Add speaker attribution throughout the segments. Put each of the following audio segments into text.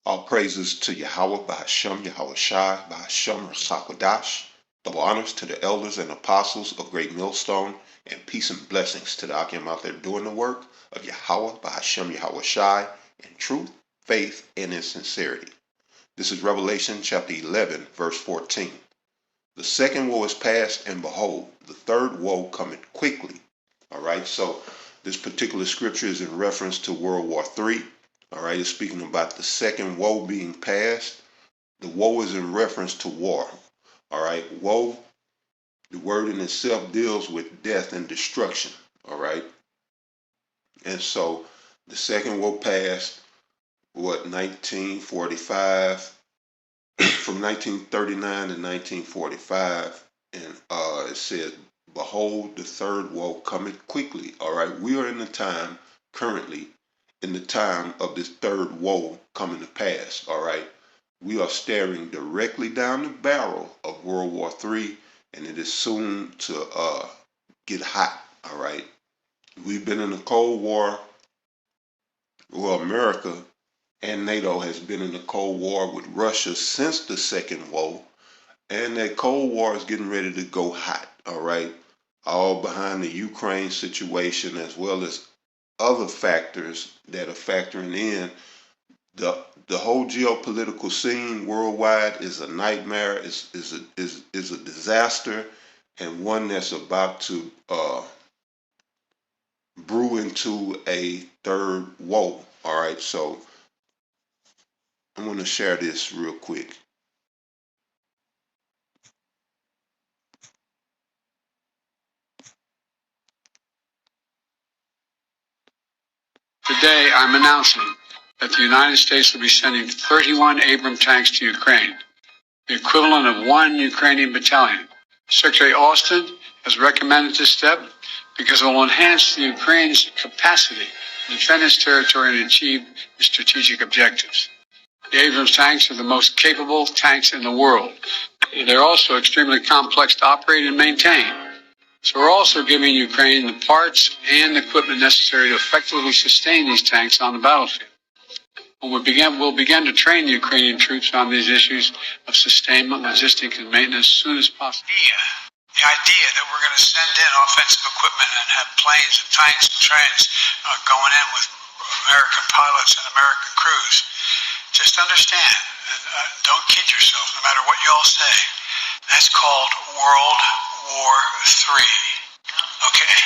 Speaker 1: All praises to Yahweh, Bahashem, Yahweh Shai, Bahashem, Rasakwadash. Double honors to the elders and apostles of Great Millstone, and peace and blessings to the Akim out there doing the work of Yahweh, Bahashem, Yahweh Shai, in truth, faith, and in sincerity. This is Revelation chapter 11, verse 14. The second woe is past, and behold, the third woe cometh quickly. All right, so this particular scripture is in reference to World War III. All right, it's speaking about the second woe being past. The woe is in reference to war. All right, woe, the word in itself deals with death and destruction. All right, and so the second woe passed, 1945, from 1939 to 1945, and it said, behold, the third woe cometh quickly. All right, we are in the time currently, in the time of this third woe coming to pass. All right, we are staring directly down the barrel of World War III, and it is soon to get hot. All right, we've been in a Cold War. Well, America and NATO has been in a Cold War with Russia since the second woe, and that Cold War is getting ready to go hot. All right, all behind the Ukraine situation, as well as other factors that are factoring in. The whole geopolitical scene worldwide is a nightmare, is a disaster, and one that's about to brew into a third woe. All right, so I'm going to share this real quick.
Speaker 2: Today, I'm announcing that the United States will be sending 31 Abrams tanks to Ukraine, the equivalent of 1 Ukrainian battalion. Secretary Austin has recommended this step because it will enhance the Ukraine's capacity to defend its territory and achieve its strategic objectives. The Abrams tanks are the most capable tanks in the world. They're also extremely complex to operate and maintain. So we're also giving Ukraine the parts and equipment necessary to effectively sustain these tanks on the battlefield. We'll begin to train the Ukrainian troops on these issues of sustainment, logistics, and maintenance as soon as possible. The idea that we're going to send in offensive equipment and have planes and tanks and trains going in with American pilots and American crews, just understand, don't kid yourself, no matter what you all say, that's called World War III. Okay?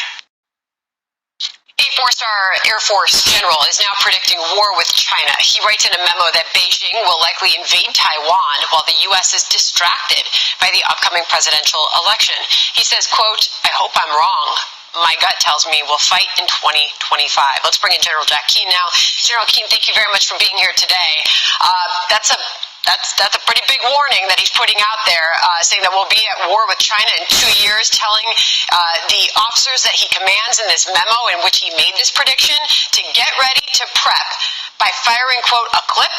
Speaker 3: A four-star Air Force general is now predicting war with China. He writes in a memo that Beijing will likely invade Taiwan while the U.S. is distracted by the upcoming presidential election. He says, quote, I hope I'm wrong. My gut tells me we'll fight in 2025. Let's bring in General Jack Keane now. General Keane, thank you very much for being here today. That's a pretty big warning that he's putting out there, saying that we'll be at war with China in 2 years, telling the officers that he commands in this memo in which he made this prediction to get ready to prep by firing, quote, a clip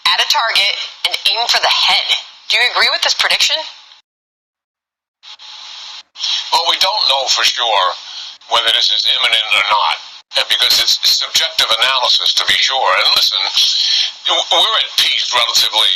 Speaker 3: at a target and aim for the head. Do you agree with this prediction?
Speaker 4: Well, we don't know for sure whether this is imminent or not, because it's subjective analysis, to be sure. And listen, we're at peace, relatively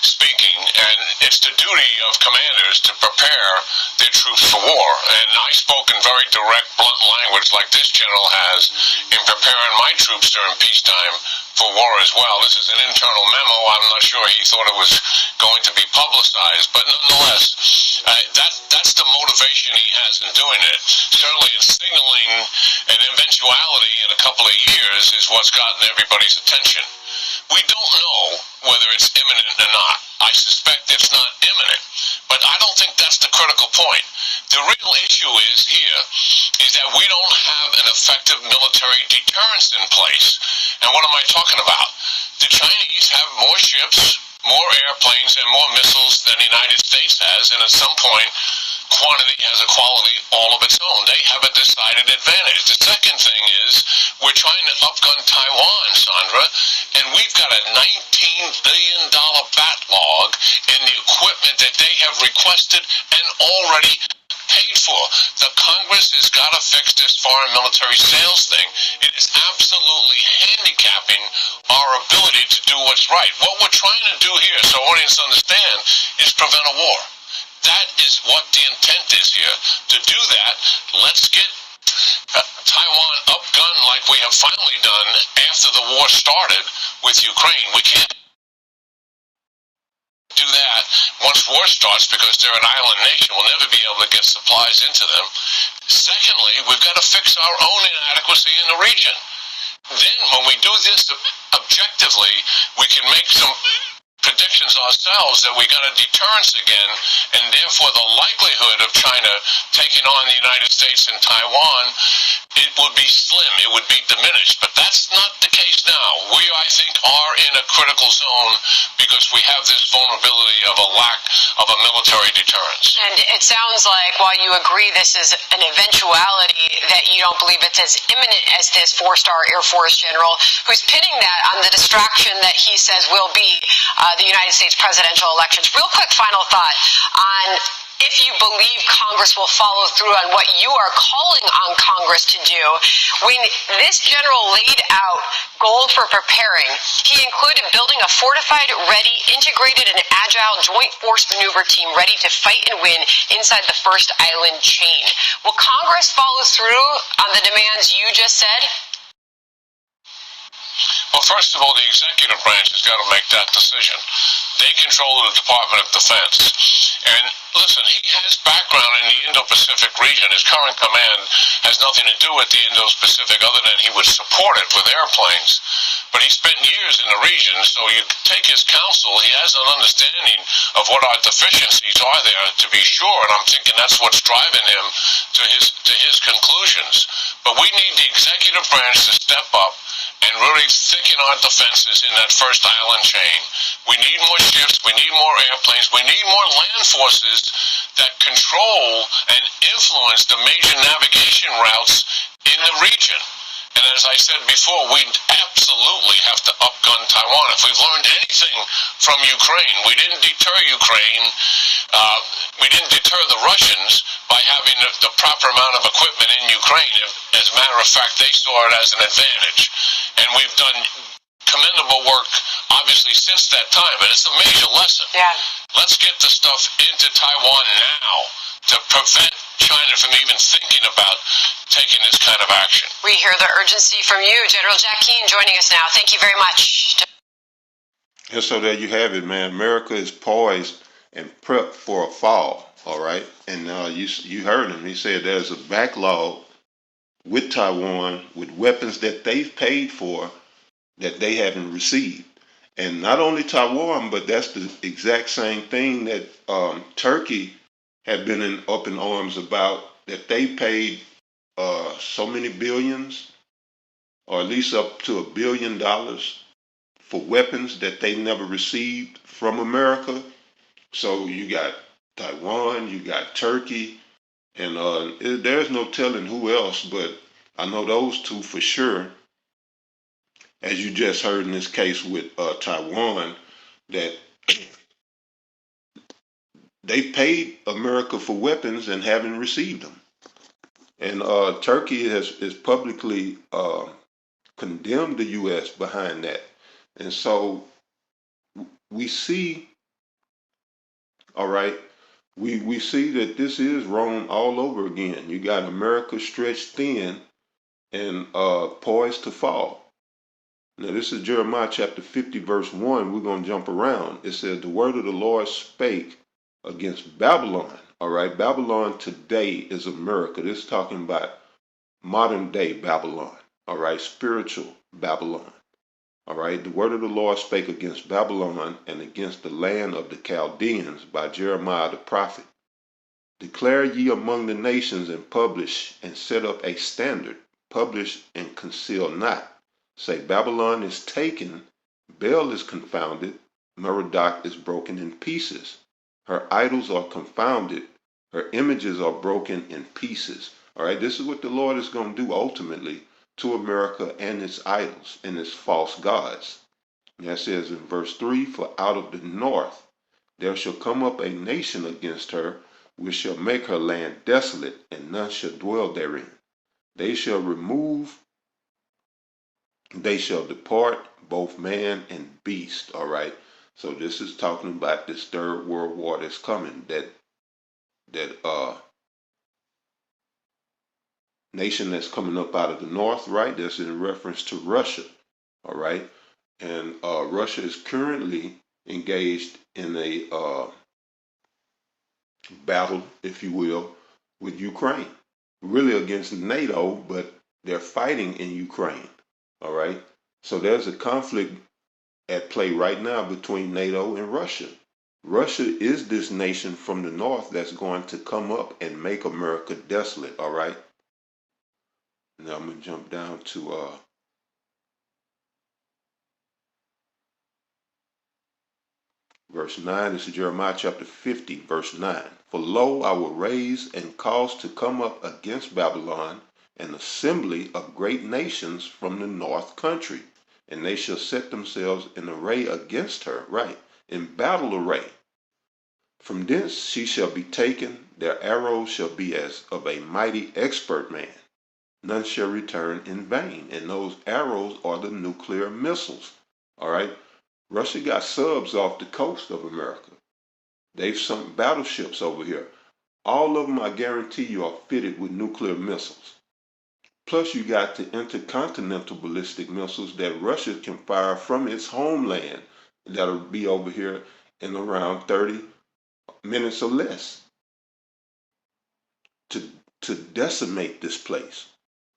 Speaker 4: speaking, and it's the duty of commanders to prepare their troops for war. And I spoke in very direct, blunt language, like this general has, in preparing my troops during peacetime for war as well. This is an internal memo. I'm not sure he thought it was going to be publicized, but nonetheless, that's the motivation he has in doing it. Certainly, it's signaling an eventuality in a couple of years is what's gotten everybody's attention. We don't know whether it's imminent or not. I suspect it's not imminent, but I don't think that's the critical point. The real issue is that we don't have an effective military deterrence in place. And what am I talking about? The Chinese have more ships, more airplanes, and more missiles than the United States has, and at some point, quantity has a quality all of its own. They have a decided advantage. The second thing is we're trying to upgun Taiwan, Sandra, and we've got a $19 billion backlog in the equipment that they have requested and already paid for. The Congress has got to fix this foreign military sales thing. It is absolutely handicapping our our ability to do what's right. What we're trying to do here, so audience understand, is prevent a war. That is what the intent is here. To do that, let's get Taiwan upgunned like we have finally done after the war started with Ukraine. We can't do that once war starts because they're an island nation. We'll never be able to get supplies into them. Secondly, we've got to fix our own inadequacy in the region. Then when we do this objectively, we can make some predictions ourselves that we got a deterrence again, and therefore the likelihood of China taking on the United States and Taiwan, it would be slim, it would be diminished. But that's not the case now. We, I think, are in a critical zone because we have this vulnerability of a lack of a military deterrence.
Speaker 3: And it sounds like, while you agree this is an eventuality, that you don't believe it's as imminent as this four-star Air Force general, who's pinning that on the distraction that he says will be the United States presidential elections. Real quick final thought on if you believe Congress will follow through on what you are calling on Congress to do. When this general laid out goals for preparing, he included building a fortified, ready, integrated, and agile joint force maneuver team ready to fight and win inside the first island chain. Will Congress follow through on the demands you just said?
Speaker 4: Well, first of all, the executive branch has got to make that decision. They control the Department of Defense. And listen, he has background in the Indo-Pacific region. His current command has nothing to do with the Indo-Pacific other than he would support it with airplanes. But he spent years in the region, so you take his counsel, he has an understanding of what our deficiencies are there, to be sure, and I'm thinking that's what's driving him to his conclusions. But we need the executive branch to step up and really thicken our defenses in that first island chain. We need more ships, we need more airplanes, we need more land forces that control and influence the major navigation routes in the region. And as I said before, we absolutely have to upgun Taiwan. If we've learned anything from Ukraine, we didn't deter Ukraine, we didn't deter the Russians by having the proper amount of equipment in Ukraine. As a matter of fact, they saw it as an advantage. And we've done commendable work, obviously, since that time, and it's a major lesson.
Speaker 3: Yeah.
Speaker 4: Let's get the stuff into Taiwan now to prevent China from even thinking about taking this kind of action.
Speaker 3: We hear the urgency from you. General Jack Keane joining us now. Thank you very much.
Speaker 1: And so there you have it, man. America is poised and prepped for a fall, all right? And you heard him. He said there's a backlog with Taiwan with weapons that they've paid for that they haven't received. And not only Taiwan, but that's the exact same thing that Turkey had been up in arms about, that they paid so many billions, or at least up to $1 billion for weapons that they never received from America. So you got Taiwan, you got Turkey, and there's no telling who else, but I know those two for sure. As you just heard in this case with Taiwan, that they paid America for weapons and haven't received them. And Turkey has publicly condemned the U.S. behind that. And so we see, all right, we see that this is Rome all over again. You got America stretched thin and poised to fall. Now, this is Jeremiah chapter 50, verse 1. We're going to jump around. It says, the word of the Lord spake against Babylon. All right, Babylon today is America. This is talking about modern day Babylon. All right, spiritual Babylon. All right, the word of the Lord spake against Babylon and against the land of the Chaldeans by Jeremiah the prophet. Declare ye among the nations and publish and set up a standard. Publish and conceal not. Say, Babylon is taken, Bel is confounded, Merodach is broken in pieces. Her idols are confounded, her images are broken in pieces. All right, this is what the Lord is going to do ultimately to America and its idols and its false gods. And that says in verse 3, for out of the north there shall come up a nation against her, which shall make her land desolate, and none shall dwell therein. They shall remove They shall depart, both man and beast. All right. So this is talking about this third world war that's coming. That nation that's coming up out of the north, right? That's in reference to Russia. All right. And Russia is currently engaged in a battle, if you will, with Ukraine. Really against NATO, but they're fighting in Ukraine. All right. So there's a conflict at play right now between NATO and Russia. Russia is this nation from the north that's going to come up and make America desolate. All right. Now I'm going to jump down to verse 9. This is Jeremiah chapter 50, verse 9. For lo, I will raise and cause to come up against Babylon an assembly of great nations from the north country, and they shall set themselves in array against her, right, in battle array. From thence she shall be taken, their arrows shall be as of a mighty expert man. None shall return in vain. And those arrows are the nuclear missiles. All right. Russia got subs off the coast of America. They've sunk battleships over here. All of them, I guarantee you, are fitted with nuclear missiles. Plus, you got the intercontinental ballistic missiles that Russia can fire from its homeland that'll be over here in around 30 minutes or less to, to decimate this place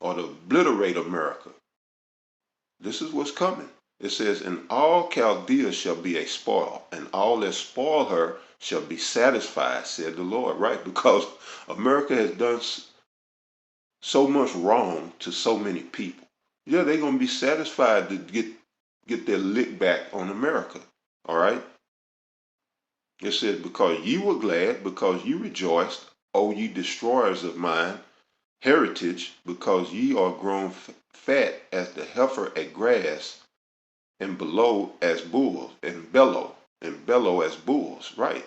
Speaker 1: or to obliterate America. This is what's coming. It says, and all Chaldea shall be a spoil, and all that spoil her shall be satisfied, said the Lord, right? Because America has done so much wrong to so many people. Yeah, they're going to be satisfied to get their lick back on America, all right? It says, because ye were glad, because ye rejoiced, O ye destroyers of mine heritage, because ye are grown fat as the heifer at grass, and below as bulls, and bellow as bulls, right?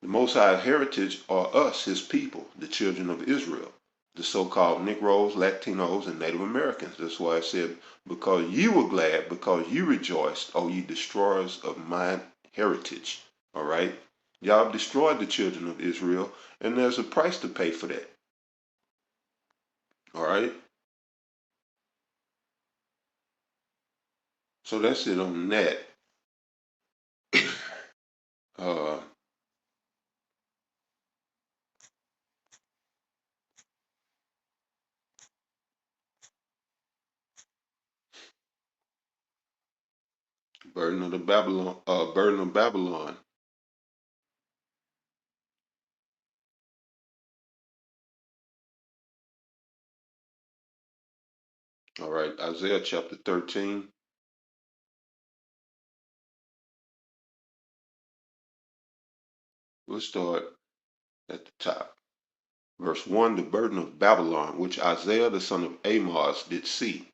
Speaker 1: The Most High heritage are us, his people, the children of Israel, the so-called Negroes, Latinos, and Native Americans. That's why I said, because ye were glad, because ye rejoiced, O ye destroyers of mine heritage, all right? Y'all destroyed the children of Israel, and there's a price to pay for that, all right? So that's it on that. Uh, Burden of Babylon. All right, Isaiah chapter 13. We'll start at the top. Verse 1, the burden of Babylon, which Isaiah the son of Amos did see.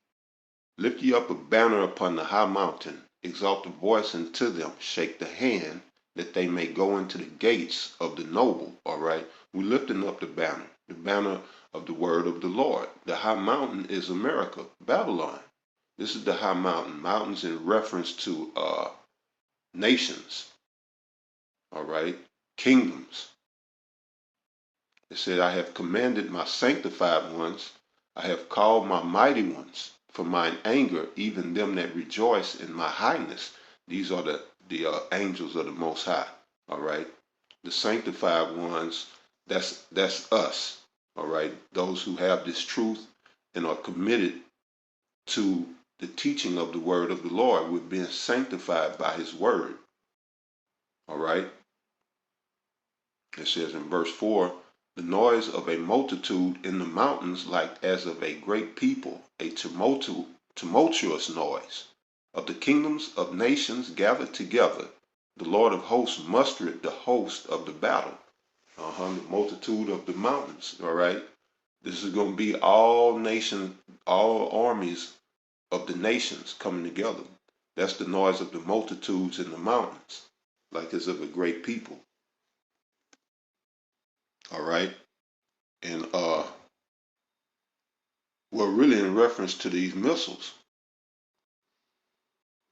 Speaker 1: Lift ye up a banner upon the high mountain, exalt the voice unto them, shake the hand, that they may go into the gates of the noble. All right, we're lifting up the banner of the word of the Lord. The high mountain is America, Babylon. This is the high mountain. Mountains in reference to nations, all right, kingdoms. It said, I have commanded my sanctified ones, I have called my mighty ones for mine anger, even them that rejoice in my highness. These are the angels of the Most High, all right? The sanctified ones, that's us, all right? Those who have this truth and are committed to the teaching of the word of the Lord. We're being sanctified by his word, all right? It says in verse 4, the noise of a multitude in the mountains like as of a great people, a tumultuous noise. Of the kingdoms of nations gathered together, the Lord of hosts mustered the host of the battle. The multitude of the mountains, all right? This is going to be all nations, all armies of the nations coming together. That's the noise of the multitudes in the mountains, like as of a great people. All right. And well, really in reference to these missiles.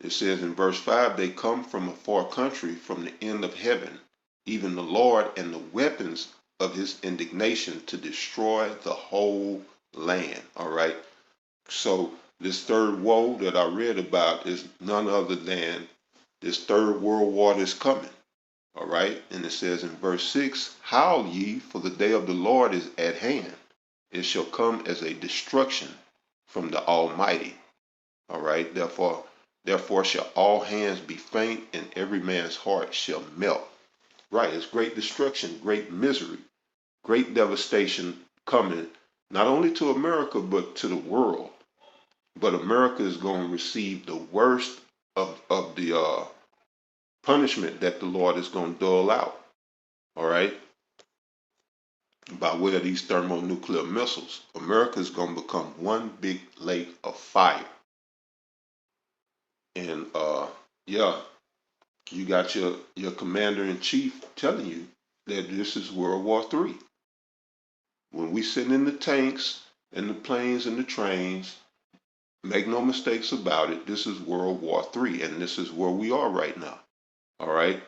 Speaker 1: It says in verse 5, they come from a far country, from the end of heaven, even the Lord, and the weapons of his indignation to destroy the whole land. All right. So this third woe that I read about is none other than this third world war that's coming. All right. And it says in verse 6, howl ye, for the day of the Lord is at hand. It shall come as a destruction from the Almighty. All right. Therefore shall all hands be faint, and every man's heart shall melt. Right. It's great destruction, great misery, great devastation coming, not only to America, but to the world. But America is going to receive the worst of the punishment that the Lord is going to dole out. All right. By way of these thermonuclear missiles, America is going to become one big lake of fire. And yeah, you got your commander in chief telling you that this is World War III. When we sitting in the tanks and the planes and the trains, make no mistakes about it, this is World War III, and this is where we are right now. All right?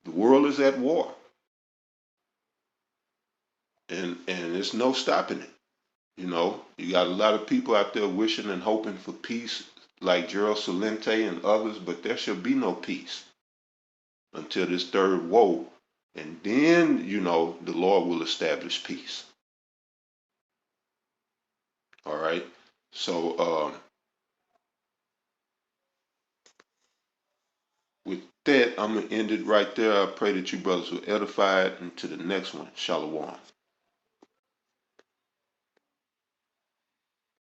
Speaker 1: The world is at war. And there's no stopping it. You know, you got a lot of people out there wishing and hoping for peace, like Gerald Celente and others, but there shall be no peace until this third woe. And then, you know, the Lord will establish peace. All right? So, with that, I'm going to end it right there. I pray that you brothers were edified. And to the next one, Shalom.